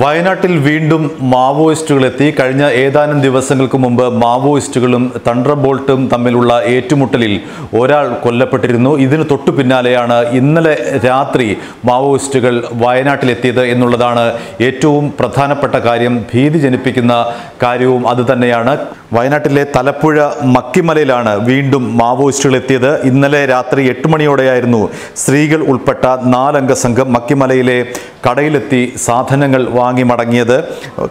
വയനാട്ടിൽ വീണ്ടും മാവോയിസ്റ്റുകളെത്തി. കഴിഞ്ഞ ഏതാനും ദിവസങ്ങൾക്ക് മുമ്പ് മാവോയിസ്റ്റുകളും തണ്ടർബോൾട്ടും തമ്മിലുള്ള ഏറ്റുമുട്ടലിൽ ഒരാൾ കൊല്ലപ്പെട്ടിരുന്നു. ഇതിന് തൊട്ടു പിന്നാലെയാണ് ഇന്നലെ രാത്രി മാവോയിസ്റ്റുകൾ വയനാട്ടിലെത്തിയത് എന്നുള്ളതാണ് ഏറ്റവും പ്രധാനപ്പെട്ട കാര്യം. ഭീതി ജനിപ്പിക്കുന്ന കാര്യവും അതുതന്നെയാണ്. വയനാട്ടിലെ തലപ്പുഴ മക്കിമലയിലാണ് വീണ്ടും മാവോയിസ്റ്റുകൾ എത്തിയത്. ഇന്നലെ രാത്രി 8 മണിയോടെയായിരുന്നു സ്ത്രീകൾ ഉൾപ്പെട്ട 4 അംഗ സംഘം മക്കിമലയിലെ കടയിലെത്തി സാധനങ്ങൾ വാങ്ങി മടങ്ങിയത്.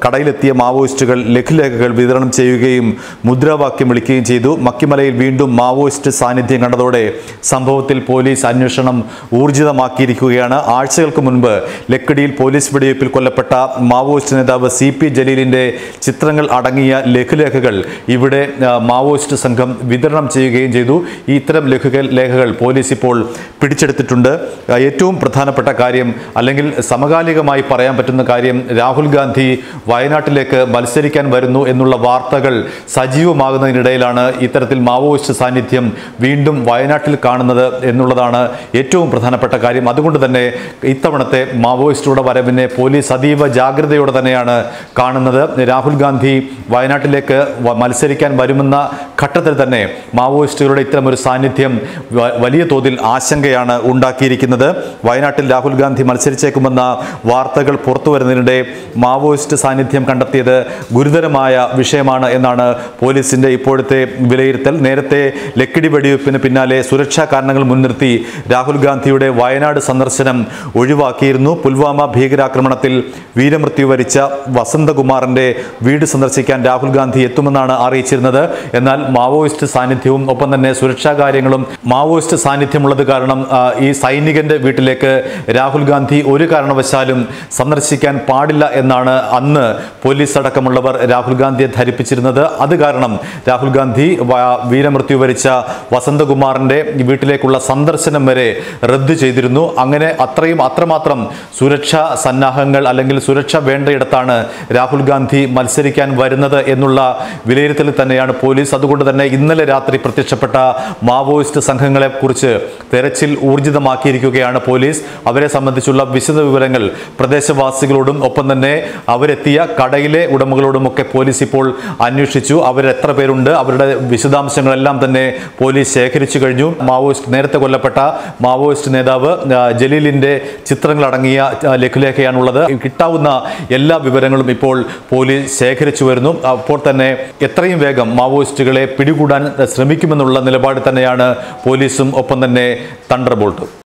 കടയിലെത്തിയ മാവോയിസ്റ്റുകൾ ലഘുലേഖകൾ വിതരണം ചെയ്യുകയും മുദ്രാവാക്യം വിളിക്കുകയും ചെയ്തു. മക്കിമലയിൽ വീണ്ടും മാവോയിസ്റ്റ് സാന്നിധ്യം കണ്ടതോടെ സംഭവത്തിൽ പോലീസ് അന്വേഷണം ഊർജിതമാക്കിയിരിക്കുകയാണ്. ആഴ്ചകൾക്ക് മുൻപ് ലക്കിടിയിൽ പോലീസ് വെടിവയ്പിൽ കൊല്ലപ്പെട്ട മാവോയിസ്റ്റ് നേതാവ് CP ജലീലിൻ്റെ ചിത്രങ്ങൾ അടങ്ങിയ ലഘുലേഖകൾ ഇവിടെ മാവോയിസ്റ്റ് സംഘം വിതരണം ചെയ്യുകയും ചെയ്തു. ഇത്തരം ലഘുലേഖകൾ പോലീസ് ഇപ്പോൾ പിടിച്ചെടുത്തിട്ടുണ്ട്. ഏറ്റവും പ്രധാനപ്പെട്ട കാര്യം, അല്ലെങ്കിൽ സമകാലികമായി പറയാൻ പറ്റുന്ന കാര്യം, രാഹുൽ ഗാന്ധി വയനാട്ടിലേക്ക് മത്സരിക്കാൻ വരുന്നു എന്നുള്ള വാർത്തകൾ സജീവമാകുന്നതിനിടയിലാണ് ഇത്തരത്തിൽ മാവോയിസ്റ്റ് സാന്നിധ്യം വീണ്ടും വയനാട്ടിൽ കാണുന്നത് എന്നുള്ളതാണ് ഏറ്റവും പ്രധാനപ്പെട്ട കാര്യം. അതുകൊണ്ട് തന്നെ ഇത്തവണത്തെ മാവോയിസ്റ്റുകളുടെ വരവിനെ പോലീസ് അതീവ ജാഗ്രതയോടെ തന്നെയാണ് കാണുന്നത്. രാഹുൽ ഗാന്ധി വയനാട്ടിലേക്ക് മത്സരിക്കാൻ വരുമെന്ന ഘട്ടത്തിൽ തന്നെ മാവോയിസ്റ്റുകളുടെ ഇത്തരമൊരു സാന്നിധ്യം വലിയ തോതിൽ ആശങ്കയാണ് ഉണ്ടാക്കിയിരിക്കുന്നത്. വയനാട്ടിൽ രാഹുൽ ഗാന്ധി മത്സരിച്ചേക്കുമെന്ന വാർത്തകൾ പുറത്തു വരുന്നതിനിടെ മാവോയിസ്റ്റ് സാന്നിധ്യം കണ്ടെത്തിയത് ഗുരുതരമായ വിഷയമാണ് എന്നാണ് പോലീസിന്റെ ഇപ്പോഴത്തെ വിലയിരുത്തൽ. നേരത്തെ ലക്കിടി വെടിവയ്പ്പിന് പിന്നാലെ സുരക്ഷാ കാരണങ്ങൾ മുൻനിർത്തി രാഹുൽ ഗാന്ധിയുടെ വയനാട് സന്ദർശനം ഒഴിവാക്കിയിരുന്നു. പുൽവാമ ഭീകരാക്രമണത്തിൽ വീരമൃത്യു വരിച്ച വസന്തകുമാറിന്റെ വീട് സന്ദർശിക്കാൻ രാഹുൽ ഗാന്ധി എത്തുമെന്നാണ് അറിയിച്ചിരുന്നത്. എന്നാൽ മാവോയിസ്റ്റ് സാന്നിധ്യവും ഒപ്പം തന്നെ സുരക്ഷാ കാര്യങ്ങളും മാവോയിസ്റ്റ് സാന്നിധ്യമുള്ളത് കാരണം ഈ സൈനികന്റെ വീട്ടിലേക്ക് രാഹുൽ ഗാന്ധി ഒരു കാരണവശാലും സന്ദർശിക്കാൻ പാടില്ല എന്നാണ് അന്ന് പോലീസ് അടക്കമുള്ളവർ രാഹുൽ ഗാന്ധിയെ ധരിപ്പിച്ചിരുന്നത്. അത് കാരണം രാഹുൽ ഗാന്ധി വീരമൃത്യു വരിച്ച വസന്തകുമാറിന്റെ വീട്ടിലേക്കുള്ള സന്ദർശനം വരെ റദ്ദു ചെയ്തിരുന്നു. അങ്ങനെ അത്രമാത്രം സുരക്ഷാ സന്നാഹങ്ങൾ അല്ലെങ്കിൽ സുരക്ഷ വേണ്ടയിടത്താണ് രാഹുൽ ഗാന്ധി മത്സരിക്കാൻ വരുന്നത് എന്നുള്ള വിലയിരുത്തലിൽ തന്നെയാണ് പോലീസ്. അതുകൊണ്ട് തന്നെ ഇന്നലെ രാത്രി പ്രത്യക്ഷപ്പെട്ട മാവോയിസ്റ്റ് സംഘങ്ങളെ കുറിച്ച് തെരച്ചിൽ ഊർജിതമാക്കിയിരിക്കുകയാണ് പോലീസ്. അവരെ സംബന്ധിച്ചുള്ള വിശദ വിവരങ്ങൾ പ്രദേശവാസികളോടും ഒപ്പം തന്നെ അവരെത്തിയ കടയിലെ ഉടമകളോടുമൊക്കെ പോലീസ് ഇപ്പോൾ അന്വേഷിച്ചു. അവരെത്ര പേരുണ്ട്, അവരുടെ വിശദാംശങ്ങളെല്ലാം തന്നെ പോലീസ് ശേഖരിച്ചു കഴിഞ്ഞു. നേരത്തെ കൊല്ലപ്പെട്ട മാവോയിസ്റ്റ് നേതാവ് ജലീലിന്റെ ചിത്രങ്ങളടങ്ങിയ ലഘുലേഖയാണുള്ളത്. കിട്ടാവുന്ന എല്ലാ വിവരങ്ങളും ഇപ്പോൾ പോലീസ് ശേഖരിച്ചു വരുന്നു. അപ്പോൾ തന്നെ എത്രയും വേഗം മാവോയിസ്റ്റുകളെ പിടികൂടാൻ ശ്രമിക്കുമെന്നുള്ള നിലപാട് തന്നെയാണ് പോലീസും ഒപ്പം തന്നെ തണ്ടർബോൾട്ടും.